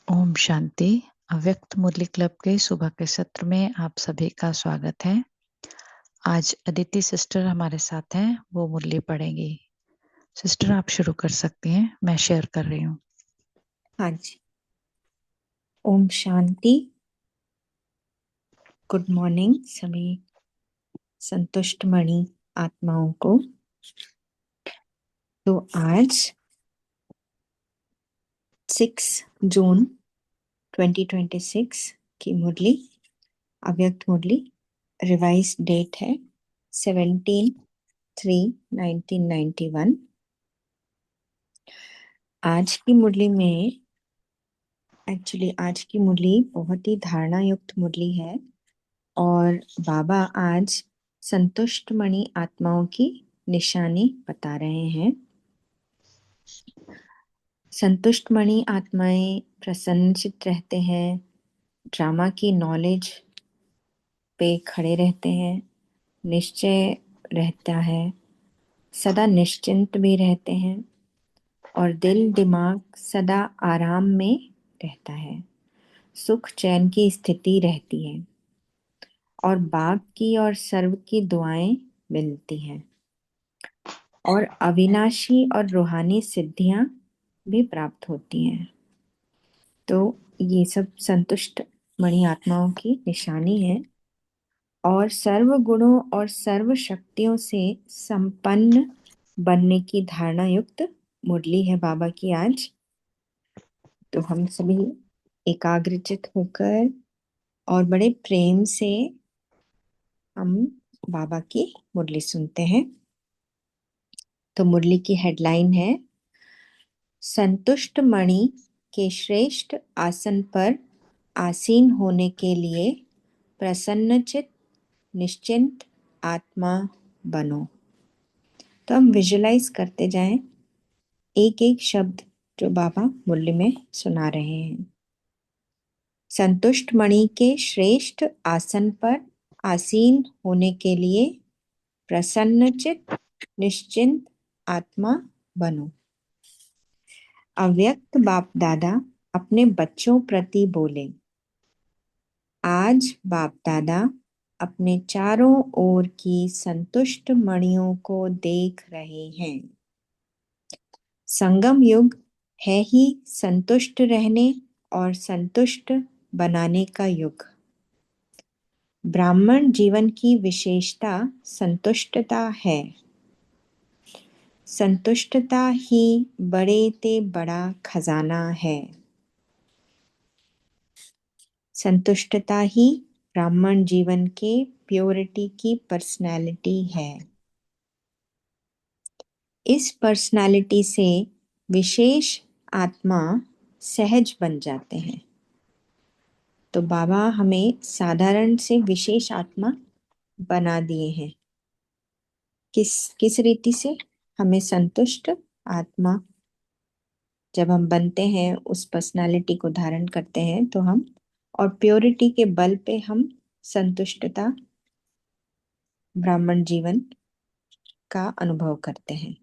ओम शांति। अव्यक्त मुरली क्लब के सुबह के सत्र में आप सभी का स्वागत है। आज अदिति सिस्टर हमारे साथ हैं, वो मुरली पढ़ेंगी। सिस्टर आप शुरू कर सकती हैं, मैं शेयर कर रही हूँ। हाँ जी। ओम शांति। गुड मॉर्निंग सभी संतुष्ट मणि आत्माओं को। तो आज 6 जून 2026 की मुरली, अव्यक्त मुरली, रिवाइज डेट है 17/3/1991। आज की मुरली में आज की मुरली बहुत ही धारणा युक्त मुरली है और बाबा आज संतुष्ट मणि आत्माओं की निशानी बता रहे हैं। संतुष्ट मणि आत्माएं प्रसन्नचित्त रहते हैं, ड्रामा की नॉलेज पे खड़े रहते हैं, निश्चय रहता है, सदा निश्चिंत भी रहते हैं और दिल दिमाग सदा आराम में रहता है। सुख चैन की स्थिति रहती है और बाप की और सर्व की दुआएं मिलती हैं और अविनाशी और रूहानी सिद्धियां भी प्राप्त होती हैं। तो ये सब संतुष्ट मणि आत्माओं की निशानी है और सर्व गुणों और सर्व शक्तियों से संपन्न बनने की धारणा युक्त मुरली है बाबा की आज। तो हम सभी एकाग्रचित होकर और बड़े प्रेम से हम बाबा की मुरली सुनते हैं। तो मुरली की हेडलाइन है, संतुष्ट मणि के श्रेष्ठ आसन पर आसीन होने के लिए प्रसन्नचित निश्चिंत आत्मा बनो। तो हम विजुलाइज करते जाएं एक एक शब्द जो बाबा मुरली में सुना रहे हैं। संतुष्ट मणि के श्रेष्ठ आसन पर आसीन होने के लिए प्रसन्नचित निश्चिंत आत्मा बनो। अव्यक्त बाप दादा अपने बच्चों प्रति बोले, आज बाप दादा अपने चारों ओर की संतुष्ट मणियों को देख रहे हैं। संगम युग है ही संतुष्ट रहने और संतुष्ट बनाने का युग। ब्राह्मण जीवन की विशेषता संतुष्टता है। संतुष्टता ही बड़े ते बड़ा खजाना है। संतुष्टता ही ब्राह्मण जीवन के प्योरिटी की पर्सनैलिटी है। इस पर्सनैलिटी से विशेष आत्मा सहज बन जाते हैं। तो बाबा हमें साधारण से विशेष आत्मा बना दिए हैं। किस रीति से? हमें संतुष्ट आत्मा जब हम बनते हैं, उस पर्सनालिटी को धारण करते हैं, तो हम और प्योरिटी के बल पे हम संतुष्टता ब्राह्मण जीवन का अनुभव करते हैं।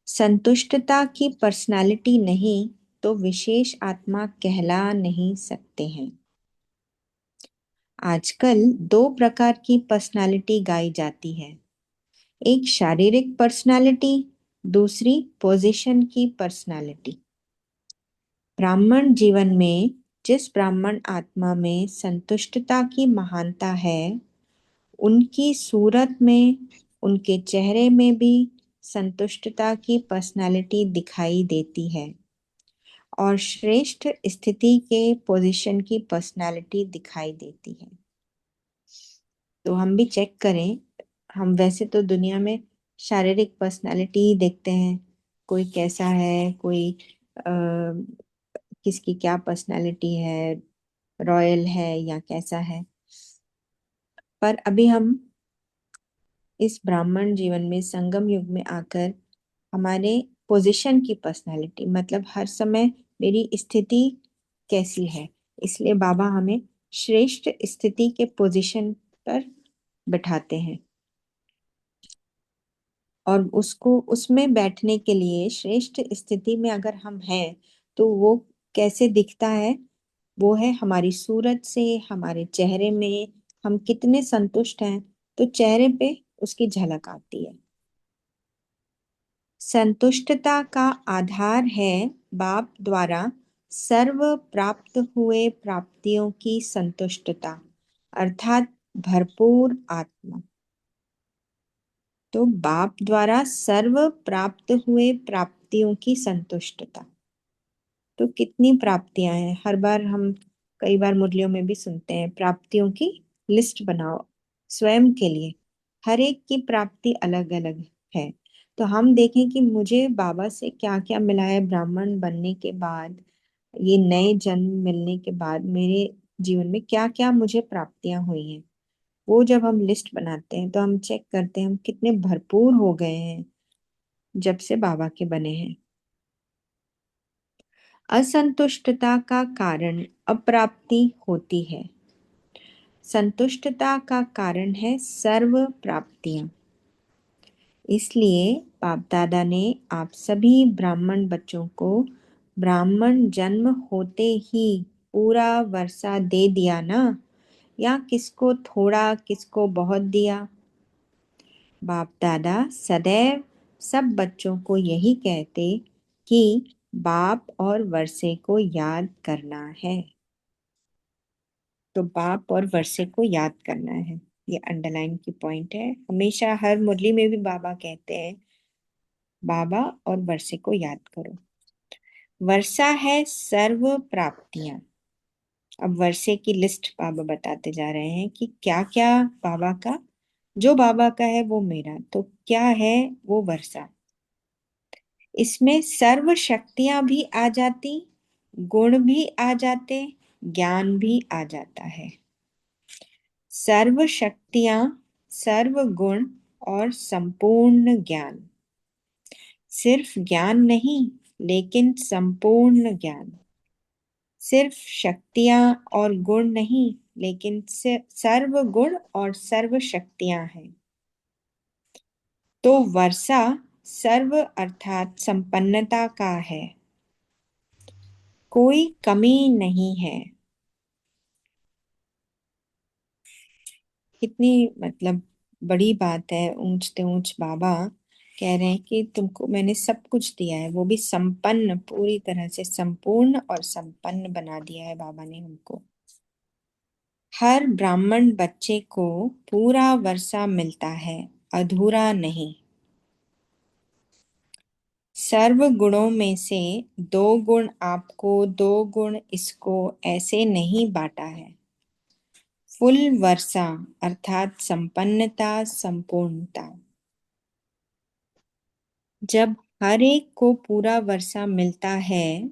संतुष्टता की पर्सनालिटी नहीं तो विशेष आत्मा कहला नहीं सकते हैं। आजकल 2 प्रकार की पर्सनालिटी गाई जाती है, एक शारीरिक पर्सनालिटी, दूसरी पोजीशन की पर्सनालिटी। ब्राह्मण जीवन में जिस ब्राह्मण आत्मा में संतुष्टता की महानता है, उनकी सूरत में, उनके चेहरे में भी संतुष्टता की पर्सनालिटी दिखाई देती है और श्रेष्ठ स्थिति के पोजीशन की पर्सनालिटी दिखाई देती है। तो हम भी चेक करें, हम वैसे तो दुनिया में शारीरिक पर्सनालिटी ही देखते हैं, कोई कैसा है, कोई किसकी क्या पर्सनालिटी है, रॉयल है या कैसा है। पर अभी हम इस ब्राह्मण जीवन में संगम युग में आकर हमारे पोजीशन की पर्सनालिटी, मतलब हर समय मेरी स्थिति कैसी है, इसलिए बाबा हमें श्रेष्ठ स्थिति के पोजीशन पर बैठाते हैं और उसको उसमें बैठने के लिए श्रेष्ठ स्थिति में अगर हम हैं तो वो कैसे दिखता है? वो है हमारी सूरत से, हमारे चेहरे में हम कितने संतुष्ट हैं, तो चेहरे पे उसकी झलक आती है। संतुष्टता का आधार है बाप द्वारा सर्व प्राप्त हुए प्राप्तियों की संतुष्टता, अर्थात भरपूर आत्मा। तो बाप द्वारा सर्व प्राप्त हुए प्राप्तियों की संतुष्टता, तो कितनी प्राप्तियां हैं? हर बार हम कई बार मुरलियों में भी सुनते हैं, प्राप्तियों की लिस्ट बनाओ स्वयं के लिए। हर एक की प्राप्ति अलग अलग है। तो हम देखें कि मुझे बाबा से क्या क्या मिला है ब्राह्मण बनने के बाद, ये नए जन्म मिलने के बाद मेरे जीवन में क्या क्या मुझे प्राप्तियां हुई हैं। वो जब हम लिस्ट बनाते हैं तो हम चेक करते हैं हम कितने भरपूर हो गए हैं जब से बाबा के बने हैं। असंतुष्टता का कारण अप्राप्ति होती है। संतुष्टता का कारण है सर्व प्राप्तियां। इसलिए बाप दादा ने आप सभी ब्राह्मण बच्चों को ब्राह्मण जन्म होते ही पूरा वर्षा दे दिया ना, या किसको थोड़ा किसको बहुत दिया? बाप दादा सदैव सब बच्चों को यही कहते कि बाप और वर्षे को याद करना है। तो बाप और वर्षे को याद करना है, ये अंडरलाइन की पॉइंट है। हमेशा हर मुरली में भी बाबा कहते हैं बाबा और वर्षे को याद करो। वर्षा है सर्व प्राप्तियां। अब वर्षे की लिस्ट बाबा बताते जा रहे हैं कि क्या क्या बाबा का, जो बाबा का है वो मेरा, तो क्या है वो वर्षा। इसमें सर्व शक्तियां भी आ जाती, गुण भी आ जाते, ज्ञान भी आ जाता है। सर्व शक्तियां, सर्व गुण और संपूर्ण ज्ञान। सिर्फ ज्ञान नहीं, लेकिन संपूर्ण ज्ञान। सिर्फ शक्तियां और गुण नहीं, लेकिन सर्व गुण और सर्व शक्तियां हैं। तो वर्षा सर्व अर्थात संपन्नता का है, कोई कमी नहीं है। कितनी मतलब बड़ी बात है। ऊंचते ऊंच बाबा कह रहे हैं कि तुमको मैंने सब कुछ दिया है, वो भी संपन्न, पूरी तरह से संपूर्ण और संपन्न बना दिया है बाबा ने हमको। हर ब्राह्मण बच्चे को पूरा वर्षा मिलता है, अधूरा नहीं। सर्व गुणों में से दो गुण आपको, दो गुण इसको, ऐसे नहीं बांटा है। फुल वर्षा अर्थात संपन्नता, संपूर्णता। जब हर एक को पूरा वर्षा मिलता है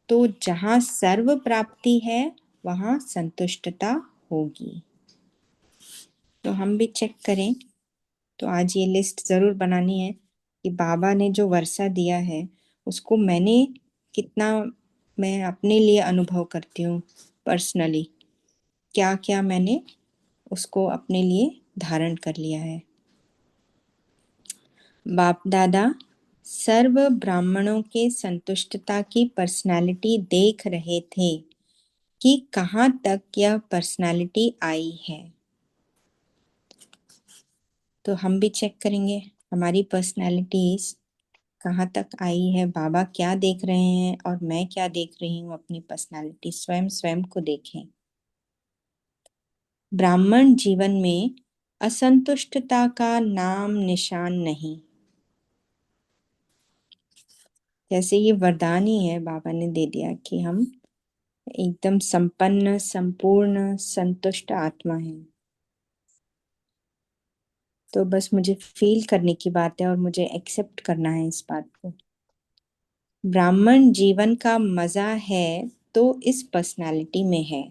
तो जहां सर्व प्राप्ति है वहां संतुष्टता होगी। तो हम भी चेक करें। तो आज ये लिस्ट जरूर बनानी है कि बाबा ने जो वर्षा दिया है उसको मैंने कितना, मैं अपने लिए अनुभव करती हूँ पर्सनली, क्या क्या मैंने उसको अपने लिए धारण कर लिया है। बाप दादा सर्व ब्राह्मणों के संतुष्टता की पर्सनालिटी देख रहे थे कि कहाँ तक यह पर्सनालिटी आई है। तो हम भी चेक करेंगे हमारी पर्सनालिटीज कहाँ तक आई है, बाबा क्या देख रहे हैं और मैं क्या देख रही हूँ अपनी पर्सनालिटी। स्वयं स्वयं को देखें। ब्राह्मण जीवन में असंतुष्टता का नाम निशान नहीं। जैसे ये वरदान ही है बाबा ने दे दिया कि हम एकदम संपन्न, संपूर्ण, संतुष्ट आत्मा है। तो बस मुझे फील करने की बात है और मुझे एक्सेप्ट करना है इस बात को। ब्राह्मण जीवन का मजा है तो इस पर्सनालिटी में है।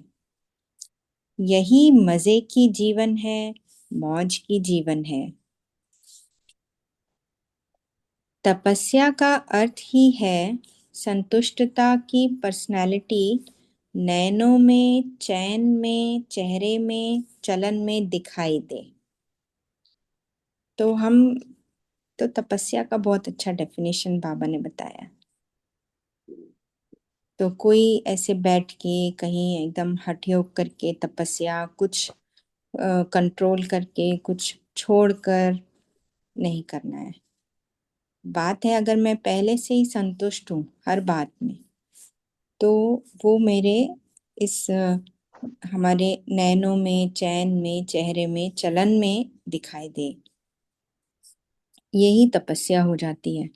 यही मजे की जीवन है, मौज की जीवन है। तपस्या का अर्थ ही है संतुष्टता की पर्सनालिटी नैनों में, चैन में, चेहरे में, चलन में दिखाई दे। तो हम, तो तपस्या का बहुत अच्छा डेफिनेशन बाबा ने बताया। तो कोई ऐसे बैठ के कहीं एकदम हठ योग करके तपस्या कुछ कंट्रोल करके कुछ छोड़कर नहीं करना है। बात है अगर मैं पहले से ही संतुष्ट हूँ हर बात में, तो वो मेरे इस हमारे नैनों में, चैन में, चेहरे में, चलन में दिखाई दे। यही तपस्या हो जाती है।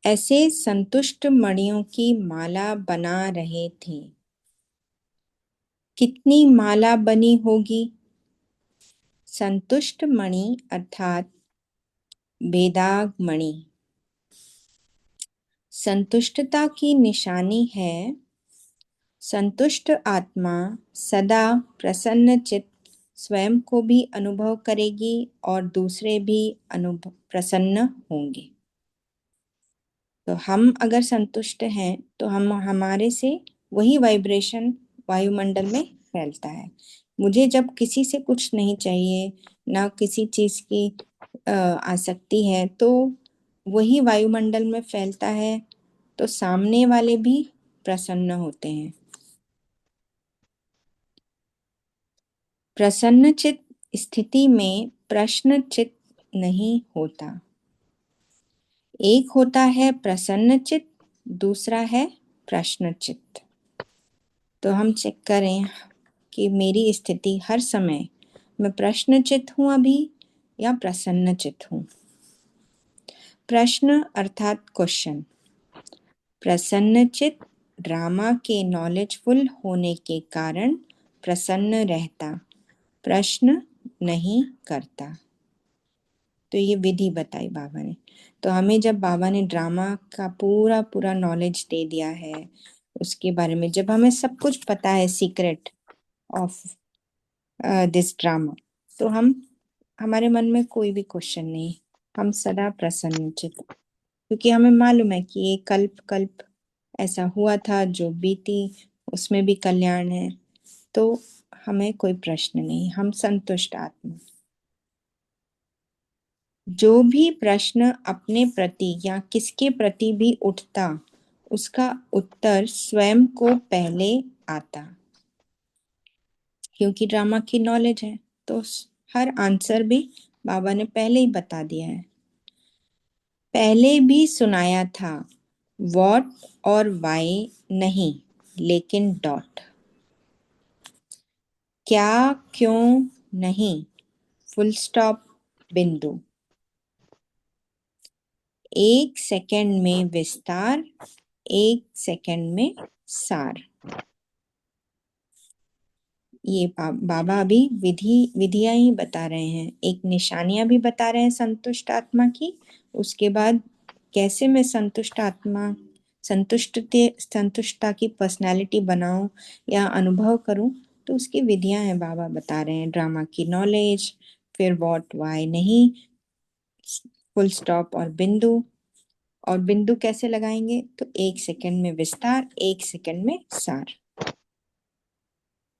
ऐसे संतुष्ट मणियों की माला बना रहे थे। कितनी माला बनी होगी? संतुष्ट मणि अर्थात बेदाग मणि। संतुष्टता की निशानी है। संतुष्ट आत्मा सदा प्रसन्न चित्त स्वयं को भी अनुभव करेगी और दूसरे भी अनुभव प्रसन्न होंगे। तो हम अगर संतुष्ट हैं तो हम हमारे से वही वाइब्रेशन वायुमंडल में फैलता है। मुझे जब किसी से कुछ नहीं चाहिए, ना किसी चीज की आसक्ति है, तो वही वायुमंडल में फैलता है, तो सामने वाले भी प्रसन्न होते हैं। प्रसन्नचित स्थिति में प्रश्नचित नहीं होता। एक होता है प्रसन्नचित, दूसरा है प्रश्नचित। तो हम चेक करें कि मेरी स्थिति हर समय मैं प्रश्नचित हूं अभी या प्रसन्नचित हूं। प्रश्न अर्थात क्वेश्चन। प्रसन्नचित ड्रामा के नॉलेजफुल होने के कारण प्रसन्न रहता, प्रश्न नहीं करता। तो ये विधि बताई बाबा ने। तो हमें जब बाबा ने ड्रामा का पूरा पूरा नॉलेज दे दिया है, उसके बारे में जब हमें सब कुछ पता है, सीक्रेट ऑफ दिस ड्रामा, तो हम हमारे मन में कोई भी क्वेश्चन नहीं, हम सदा प्रसन्नचित, क्योंकि हमें मालूम है कि ये कल्प कल्प ऐसा हुआ था, जो बीती उसमें भी कल्याण है। तो हमें कोई प्रश्न नहीं, हम संतुष्ट आत्मा। जो भी प्रश्न अपने प्रति या किसके प्रति भी उठता, उसका उत्तर स्वयं को पहले आता, क्योंकि ड्रामा की नॉलेज है। तो हर आंसर भी बाबा ने पहले ही बता दिया है। पहले भी सुनाया था, व्हाट और वाई नहीं, लेकिन डॉट। क्या, क्यों नहीं, फुल स्टॉप, बिंदु। एक सेकंड में विस्तार, एक सेकंड में सार। ये बाबा अभी विधियां ही बता रहे हैं, एक निशानियां भी बता रहे हैं संतुष्ट आत्मा की। उसके बाद कैसे मैं संतुष्ट आत्मा, संतुष्टता की पर्सनालिटी बनाऊं या अनुभव करूं, तो उसकी विधियां हैं बाबा बता रहे हैं। ड्रामा की नॉलेज, फिर व्हाट वाई नहीं, फुल स्टॉप और बिंदु। और बिंदु कैसे लगाएंगे? तो एक सेकंड में विस्तार, एक सेकंड में सार।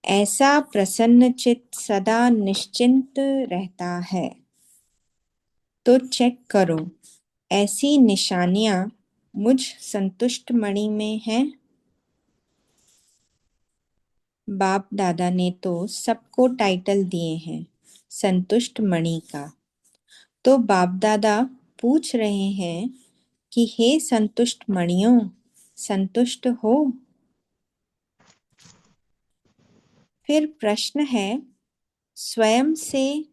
ऐसा प्रसन्न चित्त सदा निश्चिंत रहता है। तो चेक करो, ऐसी निशानियां मुझ संतुष्ट मणि में हैं। बाप दादा ने तो सबको टाइटल दिए हैं संतुष्ट मणि का। तो बाप दादा पूछ रहे हैं कि हे संतुष्ट मणियों, संतुष्ट हो? फिर प्रश्न है, स्वयं से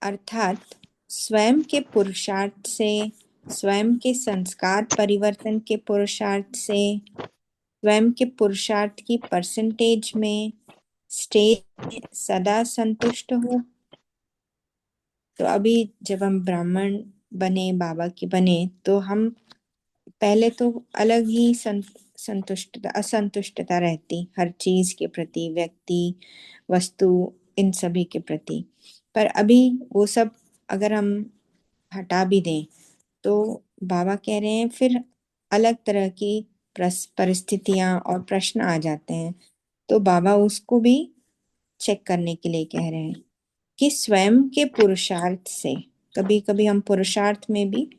अर्थात स्वयं के पुरुषार्थ से, स्वयं के संस्कार परिवर्तन के पुरुषार्थ से, स्वयं के पुरुषार्थ की परसेंटेज में स्टेज सदा संतुष्ट हो। तो अभी जब हम ब्राह्मण बने, बाबा के बने, तो हम पहले तो अलग ही संतुष्टता असंतुष्टता रहती हर चीज के प्रति, व्यक्ति, वस्तु, इन सभी के प्रति। पर अभी वो सब अगर हम हटा भी दें, तो बाबा कह रहे हैं फिर अलग तरह की परिस्थितियां और प्रश्न आ जाते हैं। तो बाबा उसको भी चेक करने के लिए कह रहे हैं कि स्वयं के पुरुषार्थ से, कभी कभी हम पुरुषार्थ में भी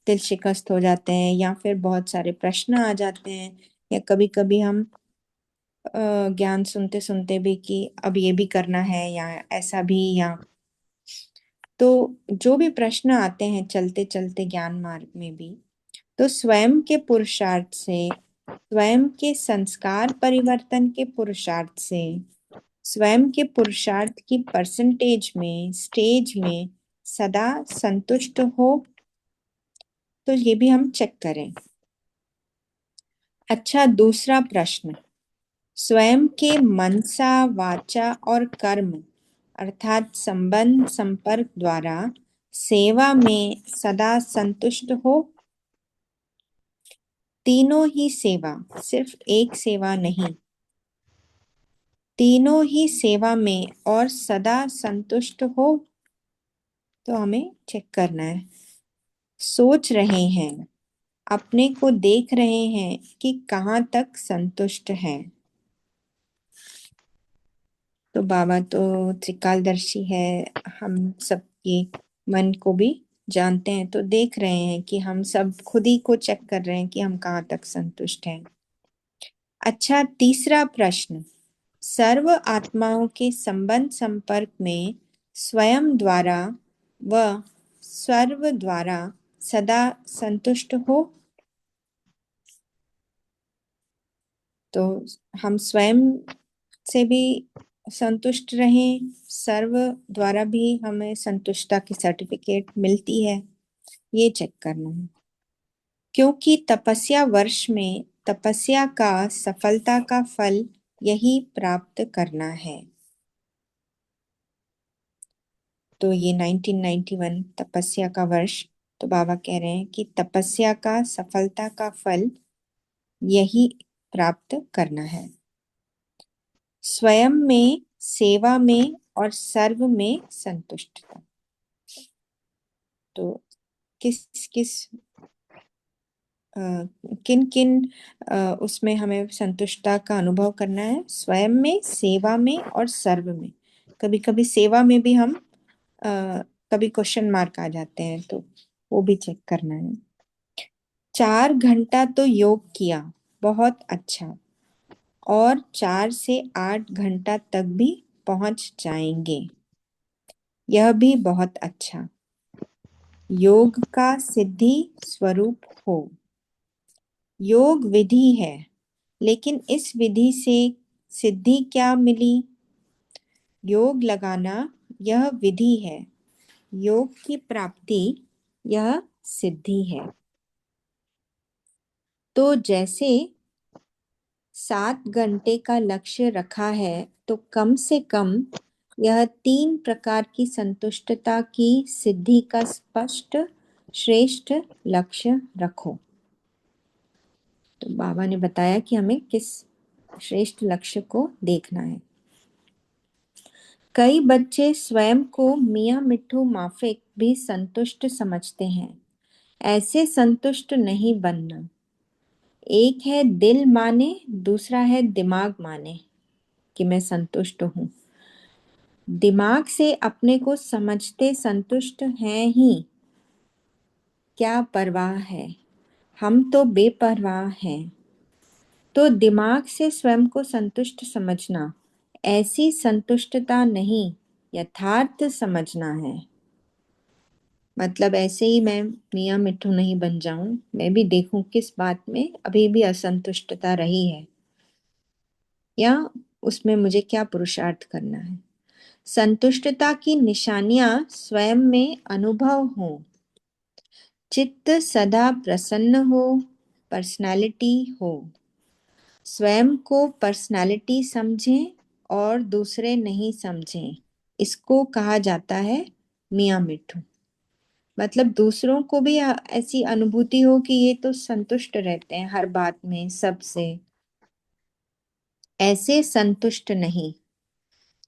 दिल शिकस्त हो जाते हैं, या फिर बहुत सारे प्रश्न आ जाते हैं, या कभी कभी हम ज्ञान सुनते सुनते भी कि अब ये भी करना है या ऐसा भी, या तो जो भी प्रश्न आते हैं चलते चलते ज्ञान मार्ग में भी, तो स्वयं के पुरुषार्थ से, स्वयं के संस्कार परिवर्तन के पुरुषार्थ से, स्वयं के पुरुषार्थ की परसेंटेज में, स्टेज में सदा संतुष्ट हो, तो ये भी हम चेक करें। अच्छा, दूसरा प्रश्न, स्वयं के मनसा, वाचा और कर्म अर्थात संबंध संपर्क द्वारा सेवा में सदा संतुष्ट हो। तीनों ही सेवा, सिर्फ एक सेवा नहीं, तीनों ही सेवा में और सदा संतुष्ट हो, तो हमें चेक करना है। सोच रहे हैं, अपने को देख रहे हैं कि कहाँ तक संतुष्ट हैं। तो बाबा तो त्रिकालदर्शी है, हम सबके मन को भी जानते हैं, तो देख रहे हैं कि हम सब खुद ही को चेक कर रहे हैं कि हम कहाँ तक संतुष्ट हैं। अच्छा, तीसरा प्रश्न, सर्व आत्माओं के संबंध संपर्क में स्वयं द्वारा व सर्व द्वारा सदा संतुष्ट हो। तो हम स्वयं से भी संतुष्ट रहें, सर्व द्वारा भी हमें संतुष्टता की सर्टिफिकेट मिलती है, ये चेक करना है। क्योंकि तपस्या वर्ष में तपस्या का सफलता का फल यही प्राप्त करना है। तो ये 1991 तपस्या का वर्ष, तो बाबा कह रहे हैं कि तपस्या का सफलता का फल यही प्राप्त करना है। स्वयं में, सेवा में और सर्व में संतुष्टता। तो किस किस किन किन उसमें हमें संतुष्टता का अनुभव करना है? स्वयं में, सेवा में और सर्व में। कभी कभी सेवा में भी हम कभी क्वेश्चन मार्क आ जाते हैं, तो वो भी चेक करना है। 4 घंटा तो योग किया, बहुत अच्छा, और 4 से 8 घंटा तक भी पहुंच जाएंगे, यह भी बहुत अच्छा। योग का सिद्धि स्वरूप हो। योग विधि है, लेकिन इस विधि से सिद्धि क्या मिली? योग लगाना यह विधि है, योग की प्राप्ति यह सिद्धि है। तो जैसे 7 घंटे का लक्ष्य रखा है, तो कम से कम यह 3 प्रकार की संतुष्टता की सिद्धि का स्पष्ट श्रेष्ठ लक्ष्य रखो। तो बाबा ने बताया कि हमें किस श्रेष्ठ लक्ष्य को देखना है। कई बच्चे स्वयं को मियाँ मिट्ठू माफिक भी संतुष्ट समझते हैं। ऐसे संतुष्ट नहीं बनना। एक है दिल माने, दूसरा है दिमाग माने कि मैं संतुष्ट हूँ। दिमाग से अपने को समझते संतुष्ट हैं ही, क्या परवाह है, हम तो बेपरवाह हैं। तो दिमाग से स्वयं को संतुष्ट समझना, ऐसी संतुष्टता नहीं, यथार्थ समझना है। मतलब ऐसे ही मैं मियाँ मिट्ठू नहीं बन जाऊं, मैं भी देखूं किस बात में अभी भी असंतुष्टता रही है, या उसमें मुझे क्या पुरुषार्थ करना है। संतुष्टता की निशानियां स्वयं में अनुभव हो। चित्त सदा प्रसन्न हो, पर्सनालिटी हो। स्वयं को पर्सनालिटी समझें और दूसरे नहीं समझें, इसको कहा जाता है मियाँ मिट्ठू। मतलब दूसरों को भी ऐसी अनुभूति हो कि ये तो संतुष्ट रहते हैं हर बात में, सबसे, ऐसे संतुष्ट नहीं,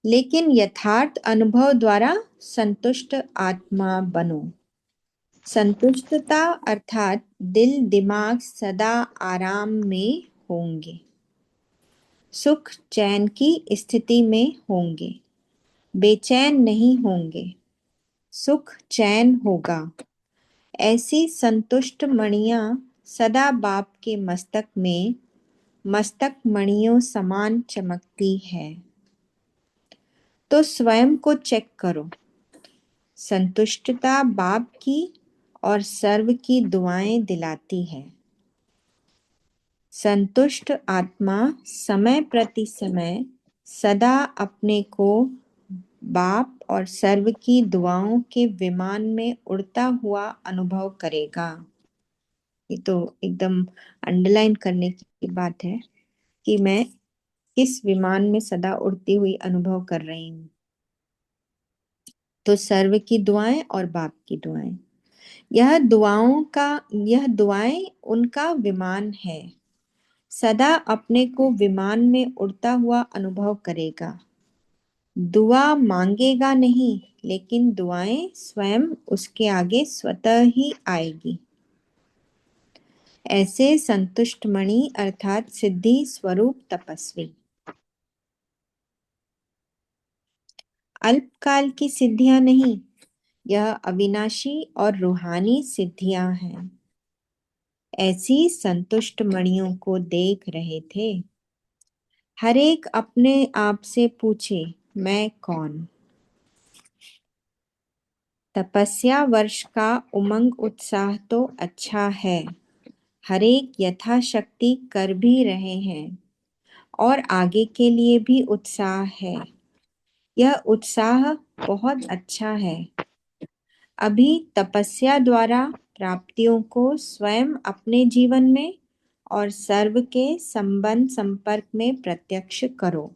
लेकिन यथार्थ अनुभव द्वारा संतुष्ट आत्मा बनो। संतुष्टता अर्थात दिल दिमाग सदा आराम में होंगे, सुख चैन की स्थिति में होंगे, बेचैन नहीं होंगे, सुख चैन होगा। ऐसी संतुष्ट मणियां सदा बाप के मस्तक में मस्तक मणियों समान चमकती है। तो स्वयं को चेक करो। संतुष्टता बाप की और सर्व की दुआएं दिलाती है। संतुष्ट आत्मा समय प्रति समय सदा अपने को बाप और सर्व की दुआओं के विमान में उड़ता हुआ अनुभव करेगा। ये तो एकदम अंडरलाइन करने की बात है कि मैं किस विमान में सदा उड़ती हुई अनुभव कर रही हूँ। तो सर्व की दुआएं और बाप की दुआएं, यह दुआएं उनका विमान है। सदा अपने को विमान में उड़ता हुआ अनुभव करेगा। दुआ मांगेगा नहीं, लेकिन दुआएं स्वयं उसके आगे स्वतः ही आएगी। ऐसे संतुष्ट मणि अर्थात सिद्धि स्वरूप तपस्वी अल्पकाल की सिद्धियां नहीं, यह अविनाशी और रूहानी सिद्धियां हैं। ऐसी संतुष्ट मणियों को देख रहे थे। हर एक अपने आप से पूछे, मैं कौन? तपस्या वर्ष का उमंग उत्साह तो अच्छा है। हर एक यथाशक्ति कर भी रहे हैं और आगे के लिए भी उत्साह है। यह उत्साह बहुत अच्छा है। अभी तपस्या द्वारा प्राप्तियों को स्वयं अपने जीवन में और सर्व के संबंध संपर्क में प्रत्यक्ष करो।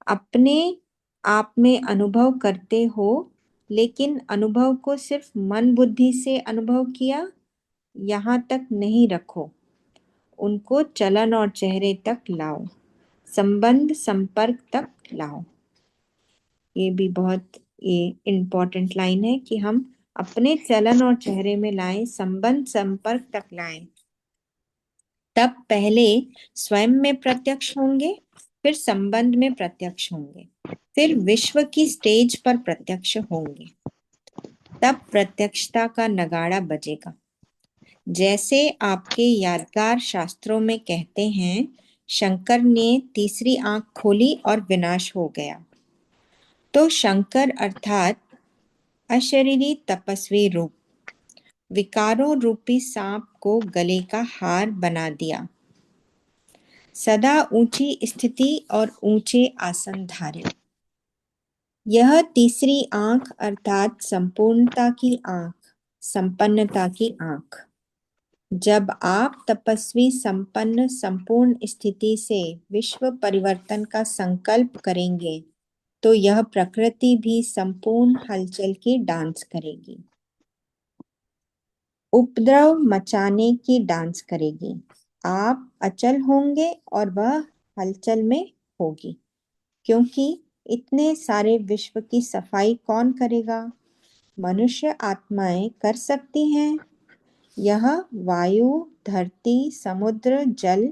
अपने आप में अनुभव करते हो, लेकिन अनुभव को सिर्फ मन बुद्धि से अनुभव किया यहाँ तक नहीं रखो। उनको चलन और चेहरे तक लाओ, संबंध संपर्क तक लाओ। ये भी बहुत इम्पोर्टेंट लाइन है कि हम अपने चलन और चेहरे में लाएं, संबंध संपर्क तक लाएं। तब पहले स्वयं में प्रत्यक्ष होंगे, फिर संबंध में प्रत्यक्ष होंगे, फिर विश्व की स्टेज पर प्रत्यक्ष होंगे। तब प्रत्यक्षता का नगाड़ा बजेगा। जैसे आपके यादगार शास्त्रों में कहते हैं, शंकर ने तीसरी आंख खोली और विनाश हो गया। तो शंकर अर्थात अशरीरी तपस्वी रूप विकारों रूपी सांप को गले का हार बना दिया। सदा ऊंची स्थिति और ऊंचे आसन धारे। यह तीसरी आंख अर्थात संपूर्णता की आंख, संपन्नता की आंख। जब आप तपस्वी संपन्न संपूर्ण स्थिति से विश्व परिवर्तन का संकल्प करेंगे, तो यह प्रकृति भी संपूर्ण हलचल की डांस करेगी, उपद्रव मचाने की डांस करेगी। आप अचल होंगे और वह हलचल में होगी, क्योंकि इतने सारे विश्व की सफाई कौन करेगा? मनुष्य आत्माएं कर सकती हैं। यह वायु, धरती, समुद्र, जल,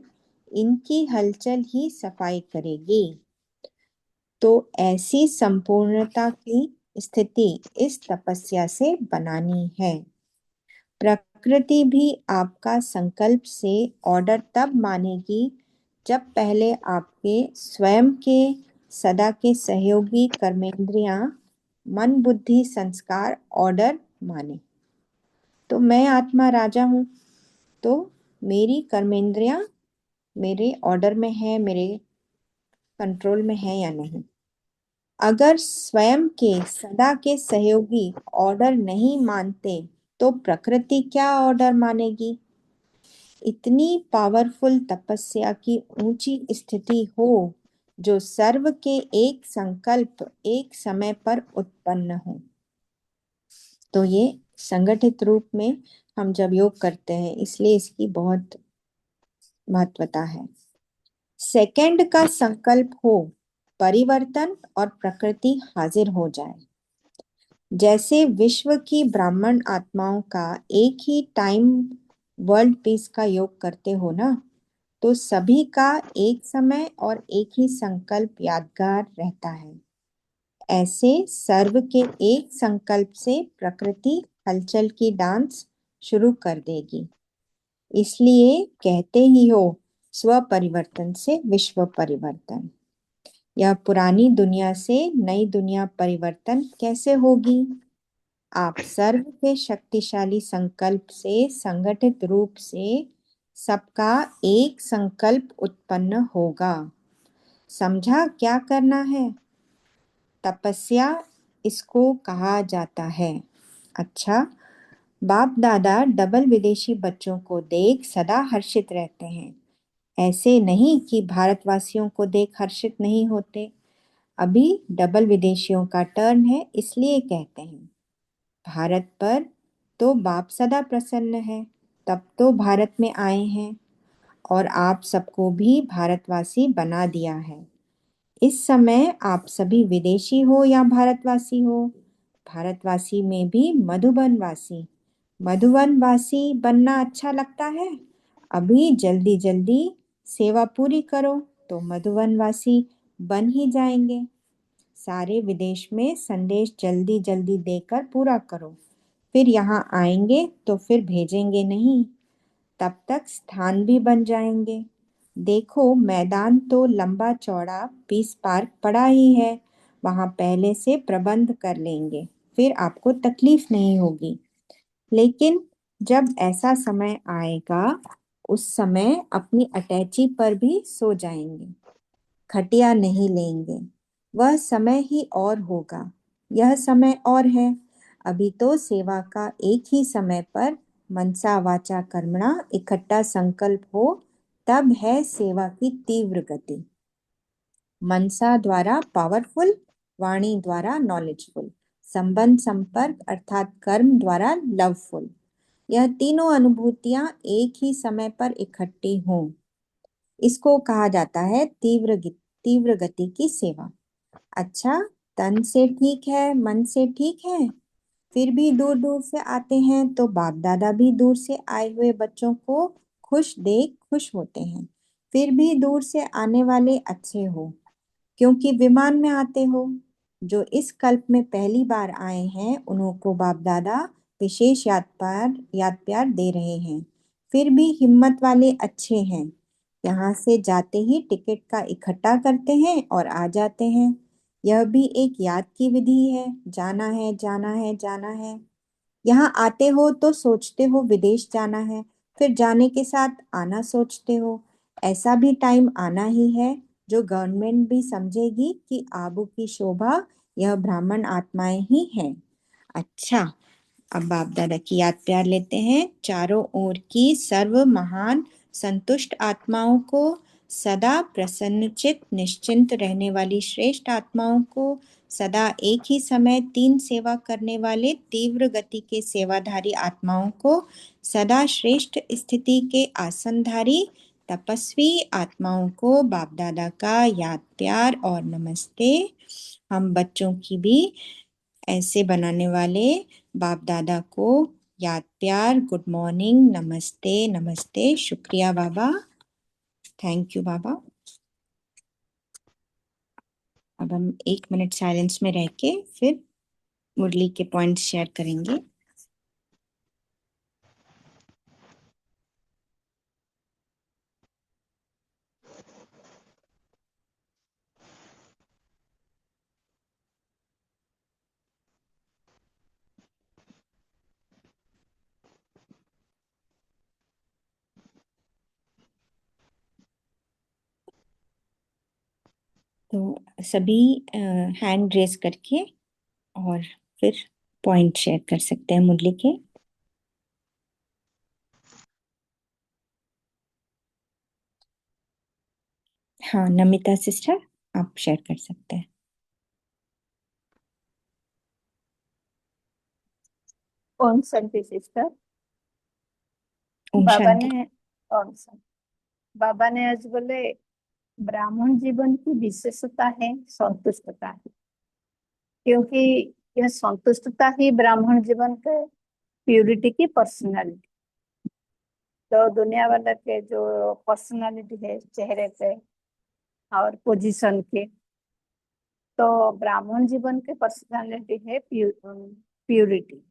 इनकी हलचल ही सफाई करेगी। तो ऐसी संपूर्णता की स्थिति इस तपस्या से बनानी है। प्रकृति भी आपका संकल्प से ऑर्डर तब मानेगी जब पहले आपके स्वयं के सदा के सहयोगी कर्मेंद्रियां, मन बुद्धि संस्कार ऑर्डर माने। तो मैं आत्मा राजा हूँ, तो मेरी कर्मेंद्रियां मेरे ऑर्डर में है, मेरे कंट्रोल में है या नहीं। अगर स्वयं के सदा के सहयोगी ऑर्डर नहीं मानते, तो प्रकृति क्या ऑर्डर मानेगी? इतनी पावरफुल तपस्या की ऊंची स्थिति हो जो सर्व के एक संकल्प एक समय पर उत्पन्न हो। तो ये संगठित रूप में हम जब योग करते हैं, इसलिए इसकी बहुत महत्वता है। सेकंड का संकल्प हो, परिवर्तन और प्रकृति हाजिर हो जाए। जैसे विश्व की ब्राह्मण आत्माओं का एक ही टाइम वर्ल्ड पीस का योग करते हो ना, तो सभी का एक समय और एक ही संकल्प यादगार रहता है। ऐसे सर्व के एक संकल्प से प्रकृति हलचल की डांस शुरू कर देगी। इसलिए कहते ही हो, स्व परिवर्तन से विश्व परिवर्तन। यह पुरानी दुनिया से नई दुनिया परिवर्तन कैसे होगी? आप सर्व के शक्तिशाली संकल्प से संगठित रूप से सबका एक संकल्प उत्पन्न होगा। समझा क्या करना है? तपस्या इसको कहा जाता है। अच्छा, बाप दादा डबल विदेशी बच्चों को देख सदा हर्षित रहते हैं। ऐसे नहीं कि भारतवासियों को देख हर्षित नहीं होते। अभी डबल विदेशियों का टर्न है, इसलिए कहते हैं। भारत पर तो बाप सदा प्रसन्न है, तब तो भारत में आए हैं और आप सबको भी भारतवासी बना दिया है। इस समय आप सभी विदेशी हो या भारतवासी हो, भारतवासी में भी मधुबनवासी, मधुबनवासी बनना अच्छा लगता है। अभी जल्दी जल्दी सेवा पूरी करो तो मधुबनवासी बन ही जाएंगे। सारे विदेश में संदेश जल्दी जल्दी देकर पूरा करो, फिर यहाँ आएंगे तो फिर भेजेंगे नहीं, तब तक स्थान भी बन जाएंगे। देखो, मैदान तो लंबा चौड़ा पीस पार्क पड़ा ही है, वहां पहले से प्रबंध कर लेंगे, फिर आपको तकलीफ नहीं होगी। लेकिन जब ऐसा समय आएगा, उस समय अपनी अटैची पर भी सो जाएंगे, खटिया नहीं लेंगे। वह समय ही और होगा, यह समय और है। अभी तो सेवा का एक ही समय पर मनसा वाचा कर्मणा इकट्ठा संकल्प हो, तब है सेवा की तीव्र गति। मनसा द्वारा पावरफुल, वाणी द्वारा नॉलेजफुल, संबंध संपर्क अर्थात कर्म द्वारा लवफुल। यह तीनों अनुभूतियां एक ही समय पर इकट्ठी हों, इसको कहा जाता है तीव्र गति की सेवा। अच्छा, तन से ठीक है, मन से ठीक है, फिर भी दूर दूर से आते हैं तो बाप दादा भी दूर से आए हुए बच्चों को खुश देख खुश होते हैं। फिर भी दूर से आने वाले अच्छे हो, क्योंकि विमान में आते हो। जो इस कल्प में पहली बार आए हैं, उनको बाप दादा विशेष याद प्यार दे रहे हैं। फिर भी हिम्मत वाले अच्छे हैं, यहाँ से जाते ही टिकट का इकट्ठा करते हैं और आ जाते हैं। यह भी एक याद की विधि है, जाना है जाना है जाना है। यहाँ आते हो तो सोचते हो विदेश जाना है, फिर जाने के साथ आना सोचते हो। ऐसा भी टाइम आना ही है जो गवर्नमेंट भी समझेगी कि आबू की शोभा यह ब्राह्मण आत्माएं ही हैं। अच्छा, अब बाप दादा की याद प्यार लेते हैं। चारों ओर की सर्व महान संतुष्ट आत्माओं को, सदा प्रसन्नचित निश्चिंत रहने वाली श्रेष्ठ आत्माओं को, सदा एक ही समय तीन सेवा करने वाले तीव्र गति के सेवाधारी आत्माओं को, सदा श्रेष्ठ स्थिति के आसनधारी तपस्वी आत्माओं को बाप दादा का याद प्यार और नमस्ते। हम बच्चों की भी ऐसे बनाने वाले बाप दादा को याद प्यार, गुड मॉर्निंग, नमस्ते नमस्ते, शुक्रिया बाबा, थैंक यू बाबा। अब हम 1 मिनट साइलेंस में रह के फिर मुरली के पॉइंट्स शेयर करेंगे। तो सभी हैंड रेस करके और फिर पॉइंट शेयर कर सकते हैं मुरली के। हाँ, नमिता सिस्टर, आप शेयर कर सकते हैं। ओम शांति सिस्टर। ओम बाबा शांति। ने ओम शांति। बाबा ने आज बोले ब्राह्मण जीवन की विशेषता है संतुष्टता है, क्योंकि यह संतुष्टता ही ब्राह्मण जीवन के प्यूरिटी की पर्सनालिटी। तो दुनिया वाला के जो पर्सनालिटी है चेहरे पे और पोजीशन के, तो ब्राह्मण जीवन के पर्सनालिटी है प्यूरिटी।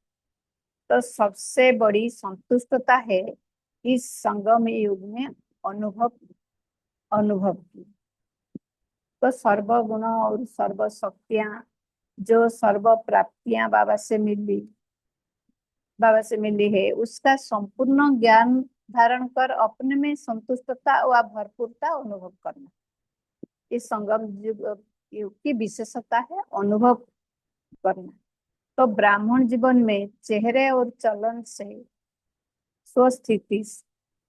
तो सबसे बड़ी संतुष्टता है इस संगम युग में अनुभव की। तो सर्वगुण और सर्व शक्तियां, जो सर्व प्राप्तियां बाबा से मिली है, उसका संपूर्ण ज्ञान धारण कर अपने में संतुष्टता व भरपूरता अनुभव करना, इस संगम युग की विशेषता है, अनुभव करना। तो ब्राह्मण जीवन में चेहरे और चलन से स्वस्थिति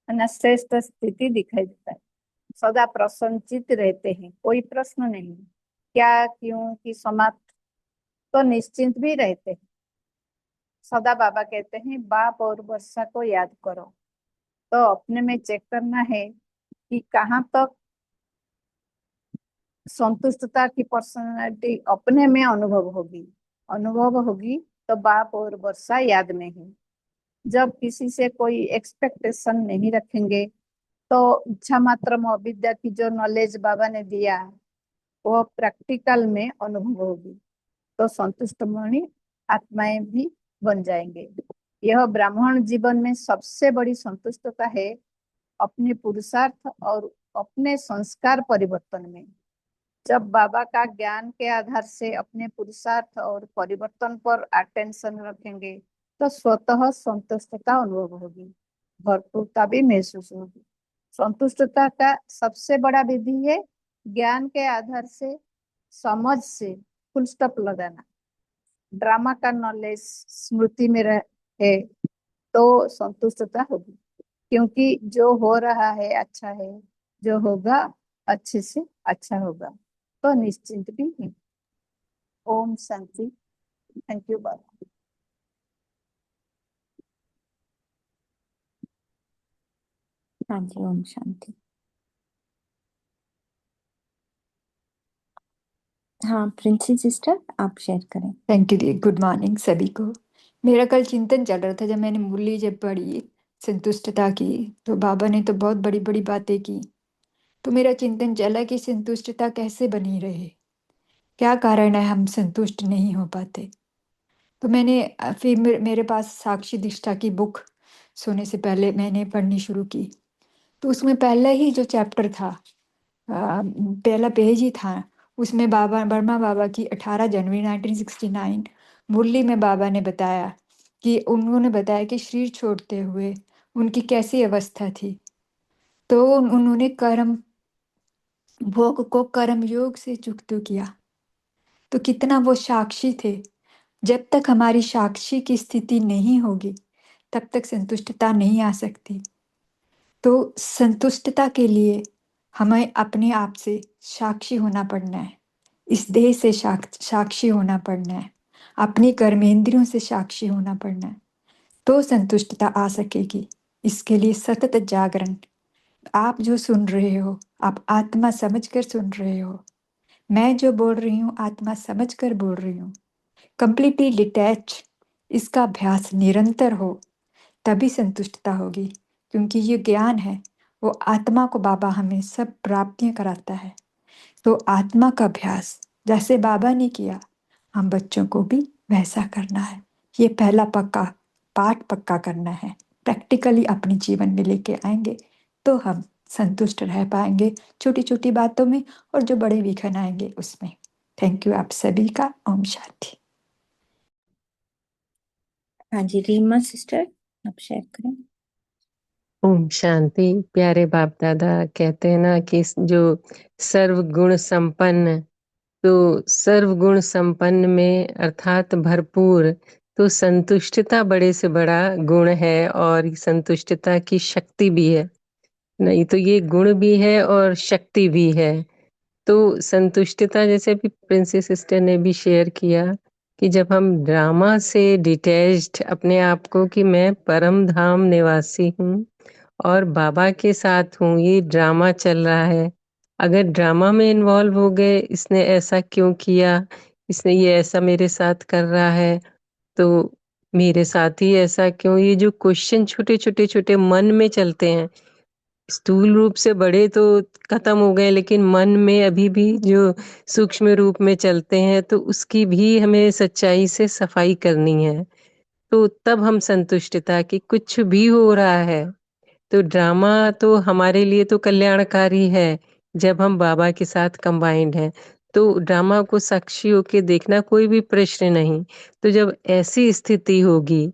श्रेष्ठ स्थिति दिखाई देता है। सदा प्रसन्नचित रहते हैं, कोई प्रश्न नहीं, क्या क्यों की समाप्त, तो निश्चिंत भी रहते हैं। सदा बाबा कहते हैं बाप और वर्षा को याद करो। तो अपने में चेक करना है कि कहाँ तक संतुष्टता की पर्सनालिटी अपने में अनुभव होगी तो बाप और वर्षा याद में है। जब किसी से कोई एक्सपेक्टेशन नहीं रखेंगे तो इच्छा मात्र में अविद्या की जो नॉलेज बाबा ने दिया वो प्रैक्टिकल में अनुभव होगी, तो संतुष्ट मणि आत्माएं भी बन जाएंगे। यह ब्राह्मण जीवन में सबसे बड़ी संतुष्टता है, अपने पुरुषार्थ और अपने संस्कार परिवर्तन में। जब बाबा का ज्ञान के आधार से अपने पुरुषार्थ और परिवर्तन पर अटेंशन रखेंगे तो स्वतः संतुष्टता अनुभव होगी, भरपूरता भी महसूस होगी। संतुष्टता का सबसे बड़ा विधि है ज्ञान के आधार से समझ से फुल स्टॉप लगाना। ड्रामा का नॉलेज स्मृति में है तो संतुष्टता होगी, क्योंकि जो हो रहा है अच्छा है, जो होगा अच्छे से अच्छा होगा, तो निश्चिंत भी है। ओम शांति। थैंक यू बाबा। हाँ जी, ओम शांति। हाँ प्रिंसी सिस्टर, आप शेयर करें। Thank you the. Good morning सभी को। मेरा कल चिंतन चल रहा था, जब मैंने मुरली जब पढ़ी संतुष्टता की, तो बाबा ने तो बहुत बड़ी बड़ी बातें की। तो मेरा चिंतन चला कि संतुष्टता कैसे बनी रहे, क्या कारण है हम संतुष्ट नहीं हो पाते। तो मैंने फिर मेरे पास साक्षी दिष्टा की बुक सोने से पहले मैंने पढ़नी शुरू की। तो उसमें पहला ही जो चैप्टर था, पहला पेज ही था, उसमें बाबा बर्मा बाबा की 18 जनवरी 1969 मुरली में बाबा ने बताया कि उन्होंने बताया कि शरीर छोड़ते हुए उनकी कैसी अवस्था थी। तो उन्होंने कर्म भोग को कर्म योग से युक्त किया। तो कितना वो साक्षी थे। जब तक हमारी साक्षी की स्थिति नहीं होगी तब तक संतुष्टता नहीं आ सकती। तो संतुष्टता के लिए हमें अपने आप से साक्षी होना पड़ना है, इस देह से साक्षी होना पड़ना है, अपनी कर्मेंद्रियों से साक्षी होना पड़ना है, तो संतुष्टता आ सकेगी। इसके लिए सतत जागरण। आप जो सुन रहे हो, आप आत्मा समझकर सुन रहे हो। मैं जो बोल रही हूँ आत्मा समझकर बोल रही हूँ। कंप्लीटली डिटैच, इसका अभ्यास निरंतर हो तभी संतुष्टता होगी। क्योंकि ये ज्ञान है, वो आत्मा को बाबा हमें सब प्राप्तियां कराता है। तो आत्मा का अभ्यास जैसे बाबा ने किया, हम बच्चों को भी वैसा करना है। ये पहला पाठ पक्का करना है। प्रैक्टिकली अपने जीवन में लेके आएंगे तो हम संतुष्ट रह पाएंगे, छोटी छोटी बातों में और जो बड़े विघ्न आएंगे उसमें। थैंक यू आप सभी का। ओम शांति। हाँ जी, रीमा सिस्टर, आप शेयर करें। ओम शांति। प्यारे बाप दादा कहते हैं ना कि जो सर्वगुण संपन्न, तो सर्वगुण संपन्न में अर्थात भरपूर, तो संतुष्टता बड़े से बड़ा गुण है और संतुष्टता की शक्ति भी है। नहीं तो ये गुण भी है और शक्ति भी है। तो संतुष्टता, जैसे अभी प्रिंसेस सिस्टर ने भी शेयर किया कि जब हम ड्रामा से डिटैच्ड अपने आप को कि मैं परम धाम निवासी हूँ और बाबा के साथ हूँ, ये ड्रामा चल रहा है, अगर ड्रामा में इन्वॉल्व हो गए, इसने ऐसा क्यों किया, इसने ये ऐसा मेरे साथ कर रहा है, तो मेरे साथ ही ऐसा क्यों, ये जो क्वेश्चन छोटे छोटे छोटे मन में चलते हैं, स्थूल रूप से बड़े तो खत्म हो गए, लेकिन मन में अभी भी जो सूक्ष्म रूप में चलते हैं, तो उसकी भी हमें सच्चाई से सफाई करनी है। तो तब हम संतुष्टता कि कुछ भी हो रहा है, तो ड्रामा तो हमारे लिए तो कल्याणकारी है जब हम बाबा के साथ कंबाइंड हैं। तो ड्रामा को साक्षी होके देखना कोई भी प्रश्न नहीं। तो जब ऐसी स्थिति होगी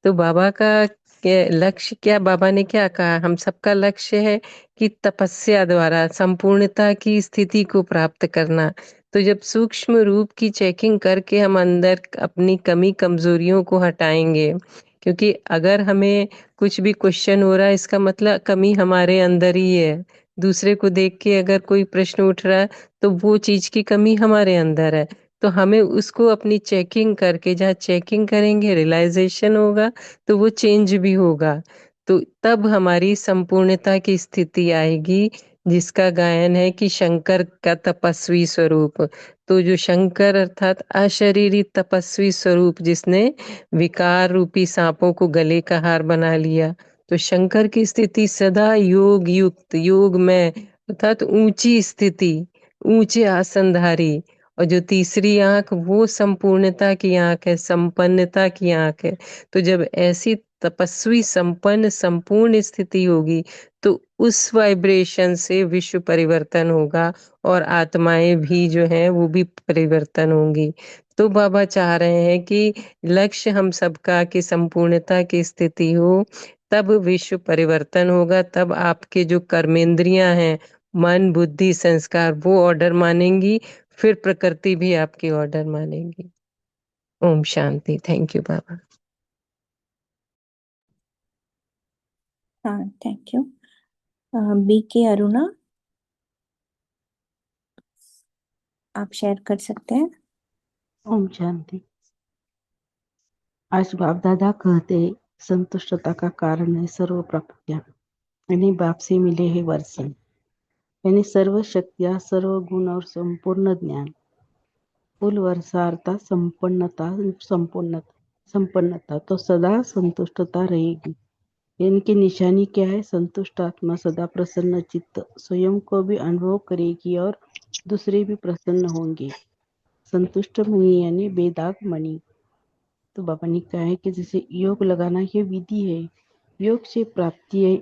तो बाबा का लक्ष्य क्या, बाबा ने क्या कहा, हम सबका लक्ष्य है कि तपस्या द्वारा संपूर्णता की स्थिति को प्राप्त करना। तो जब सूक्ष्म रूप की चेकिंग करके हम अंदर अपनी कमी कमजोरियों को हटाएंगे, क्योंकि अगर हमें कुछ भी क्वेश्चन हो रहा है इसका मतलब कमी हमारे अंदर ही है। दूसरे को देख के अगर कोई प्रश्न उठ रहा है तो वो चीज की कमी हमारे अंदर है। तो हमें उसको अपनी चेकिंग करके, जहाँ चेकिंग करेंगे रियलाइजेशन होगा तो वो चेंज भी होगा। तो तब हमारी संपूर्णता की स्थिति आएगी, जिसका गायन है कि शंकर का तपस्वी स्वरूप। तो जो शंकर अर्थात अशरीरी तपस्वी स्वरूप, जिसने विकार रूपी सांपों को गले का हार बना लिया, तो शंकर की स्थिति सदा योग युक्त, योग में अर्थात ऊंची स्थिति, ऊंचे आसनधारी। और जो तीसरी आंख वो संपूर्णता की आंख है, संपन्नता की आंख है। तो जब ऐसी तपस्वी संपन्न संपूर्ण स्थिति होगी तो उस वाइब्रेशन से विश्व परिवर्तन होगा और आत्माएं भी जो हैं वो भी परिवर्तन होंगी। तो बाबा चाह रहे हैं कि लक्ष्य हम सबका कि संपूर्णता की स्थिति हो, तब विश्व परिवर्तन होगा। तब आपके जो कर्मेंद्रियां हैं, मन बुद्धि संस्कार, वो ऑर्डर मानेंगी, फिर प्रकृति भी आपकी ऑर्डर मानेगी। ओम शांति। थैंक यू बाबा। हाँ, थैंक यू। बीके अरुणा, आप शेयर कर सकते हैं। ओम शांति। आज बाप दादा कहते हैं, संतुष्टता का कारण है सर्व प्राप्त ज्ञान, यानी बाप से मिले हैं वर्षन, यानी सर्व शक्तियाँ, सर्व गुण और संपूर्ण ज्ञान। कुल वर्षार्था संपन्नता, संपन्नता तो सदा संतुष्टता रहेगी। इनकी निशानी क्या है? संतुष्ट आत्मा सदा प्रसन्न चित्त, स्वयं को भी अनुभव करेगी और दूसरे भी प्रसन्न होंगे। संतुष्ट मणि यानी बेदाग मणि। तो बाबा ने कहा है कि जैसे योग लगाना ये विधि है, योग से प्राप्ति है,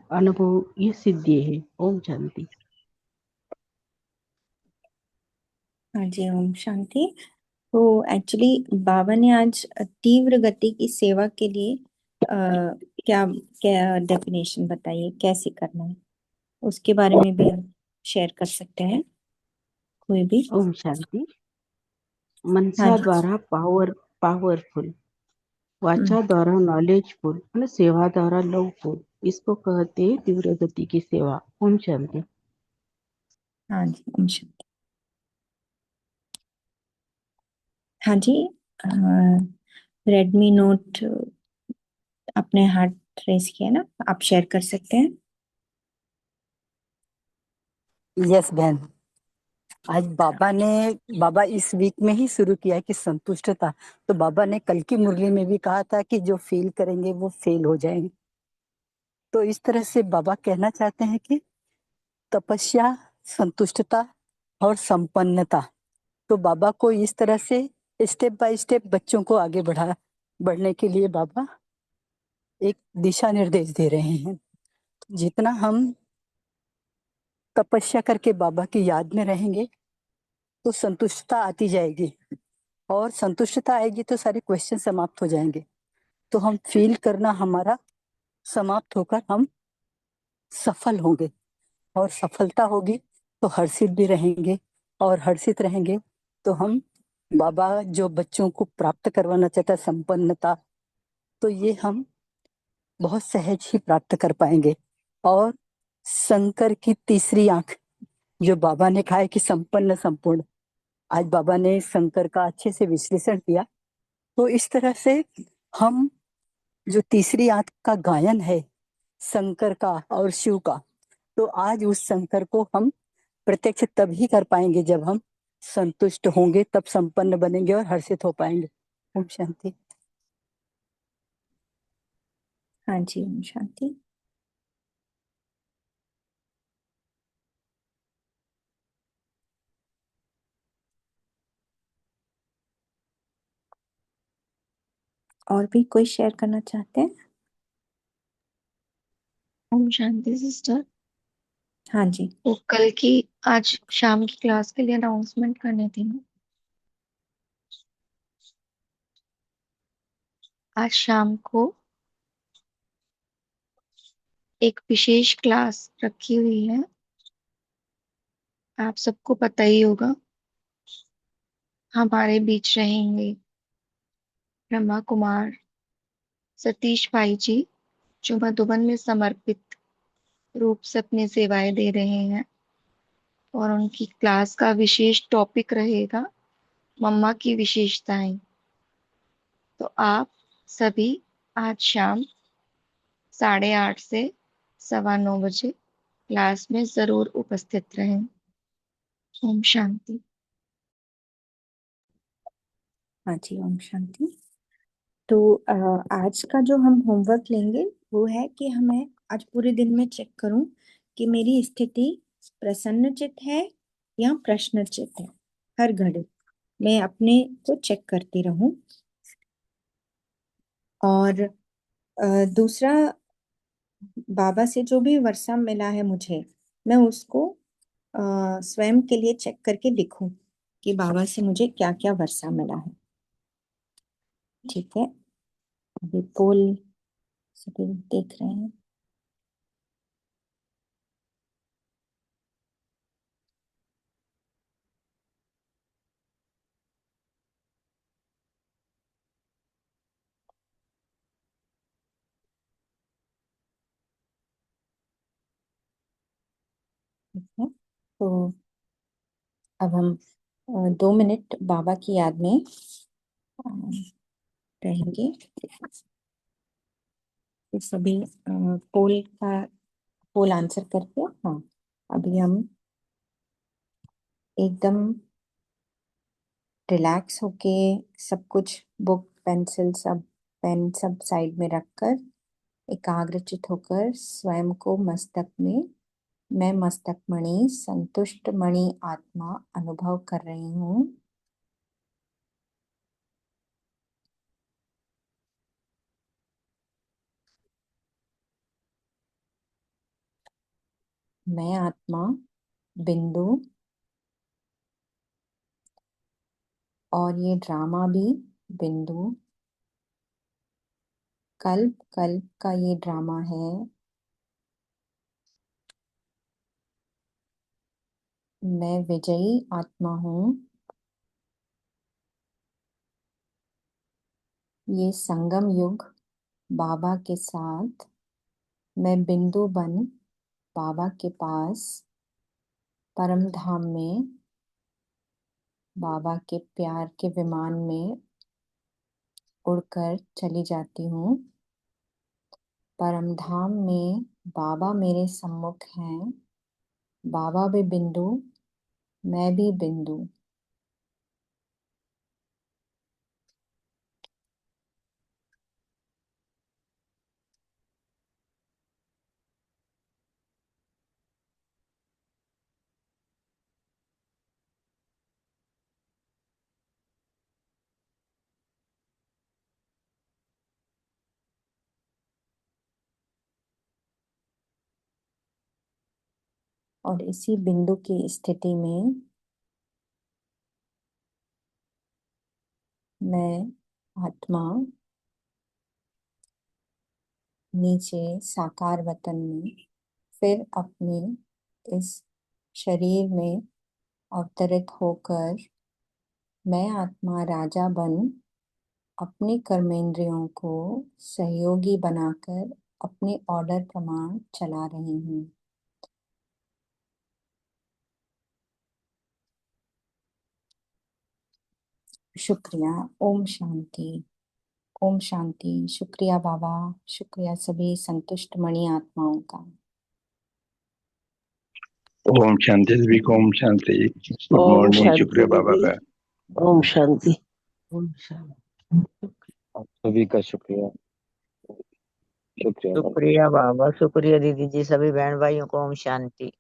अनुभव ये सिद्धि है। ओम शांति। हाँ जी, ओम शांति। तो एक्चुअली बाबा ने आज तीव्र गति की सेवा के लिए क्या क्या डेफिनेशन बताइए, कैसे करना है, उसके बारे में भी आप शेयर कर सकते हैं, कोई भी। ओम शांति। हाँ मनसा जी। द्वारा पावरफुल, हम्म, वाचा द्वारा नॉलेजफुल और सेवा द्वारा लवफुल, इसको कहते हैं तीव्र गति की सेवा। ओम शांति। हाँ जी, ओम शांति। हाँ जी, रेडमी नोट अपने हाथ रेस किया ना, आप शेयर कर सकते हैं। यस बहन, आज बाबा इस वीक में ही शुरू किया है कि संतुष्टता। तो बाबा ने कल की मुरली में भी कहा था कि जो फील करेंगे वो फेल हो जाएंगे। तो इस तरह से बाबा कहना चाहते हैं कि तपस्या, संतुष्टता और संपन्नता। तो बाबा को इस तरह से स्टेप बाय स्टेप बच्चों को आगे बढ़ने के लिए बाबा एक दिशा निर्देश दे रहे हैं। जितना हम तपस्या करके बाबा की याद में रहेंगे तो संतुष्टता आती जाएगी, और संतुष्टता आएगी तो सारे क्वेश्चन समाप्त हो जाएंगे। तो हम फील करना हमारा समाप्त होकर हम सफल होंगे, और सफलता होगी तो हर्षित भी रहेंगे, और हर्षित रहेंगे तो हम बाबा जो बच्चों को प्राप्त करवाना चाहता है संपन्नता, तो ये हम बहुत सहज ही प्राप्त कर पाएंगे। और शंकर की तीसरी आंख जो बाबा ने कहा है कि संपन्न संपूर्ण, आज बाबा ने शंकर का अच्छे से विश्लेषण किया। तो इस तरह से हम जो तीसरी आंख का गायन है शंकर का और शिव का, तो आज उस शंकर को हम प्रत्यक्ष तभी कर पाएंगे जब हम संतुष्ट होंगे, तब संपन्न बनेंगे और हर्षित हो पाएंगे। ओम शांति। हाँ जी, ओम शांति। और भी कोई शेयर करना चाहते हैं? ओम शांति सिस्टर। हाँ जी। वो कल की आज शाम की क्लास के लिए अनाउंसमेंट करने थी ना। आज शाम को एक विशेष क्लास रखी हुई है, आप सबको पता ही होगा। हमारे बीच रहेंगे ब्रह्मा कुमार सतीश भाई जी, जो मधुबन में समर्पित रूप से अपनी सेवाएं दे रहे हैं, और उनकी क्लास का विशेष टॉपिक रहेगा मम्मा की विशेषताएं। तो आप सभी आज शाम 8:30 से 9:15 क्लास में जरूर उपस्थित रहें। ओम शांति। हाँ जी, ओम शांति। तो आज का जो हम होमवर्क लेंगे वो है कि हमें आज पूरे दिन में चेक करूं कि मेरी स्थिति प्रसन्नचित्त है या प्रश्नचित्त है। हर घड़ी मैं अपने को चेक करती रहूं। और दूसरा, बाबा से जो भी वर्षा मिला है मुझे, मैं उसको स्वयं के लिए चेक करके लिखूं कि बाबा से मुझे क्या क्या वर्षा मिला है। ठीक है, अभी पोल सभी देख रहे हैं। ठीक है, तो अब हम 2 मिनट बाबा की याद में अ, रहेंगे। तो सभी पोल आंसर करके, हाँ, अभी हम एकदम रिलैक्स होके सब कुछ, बुक पेंसिल सब, पेन सब साइड में रखकर एकाग्रचित होकर स्वयं को मस्तक में, मैं मस्तक मणि संतुष्ट मणि आत्मा अनुभव कर रही हूँ। मैं आत्मा बिंदु, और ये ड्रामा भी बिंदु, कल्प कल्प का ये ड्रामा है। मैं विजयी आत्मा हूँ। ये संगम युग बाबा के साथ मैं बिंदु बन बाबा के पास परम धाम में बाबा के प्यार के विमान में उड़कर चली जाती हूँ। परम धाम में बाबा मेरे सम्मुख हैं। बाबा भी बिंदु, मैं भी बिंदु। और इसी बिंदु की स्थिति में मैं आत्मा नीचे साकार वतन में फिर अपने इस शरीर में अवतरित होकर मैं आत्मा राजा बन अपने कर्मेंद्रियों को सहयोगी बनाकर अपने ऑर्डर प्रमाण चला रही हूँ। शुक्रिया। ओम शांति। ओम शांति। शुक्रिया बाबा, शुक्रिया सभी संतुष्ट मणि आत्माओं का। ओम शांति सभी को। ओम शांति। गुड ओम मॉर्निंग। शांति शुक्रिया बाबा दीदी। का। ओम शांति। ओम शांति। आप सभी का शुक्रिया। शुक्रिया बाबा। शुक्रिया बाबा, शुक्रिया दीदी जी, सभी बहन भाइयों को ओम शांति।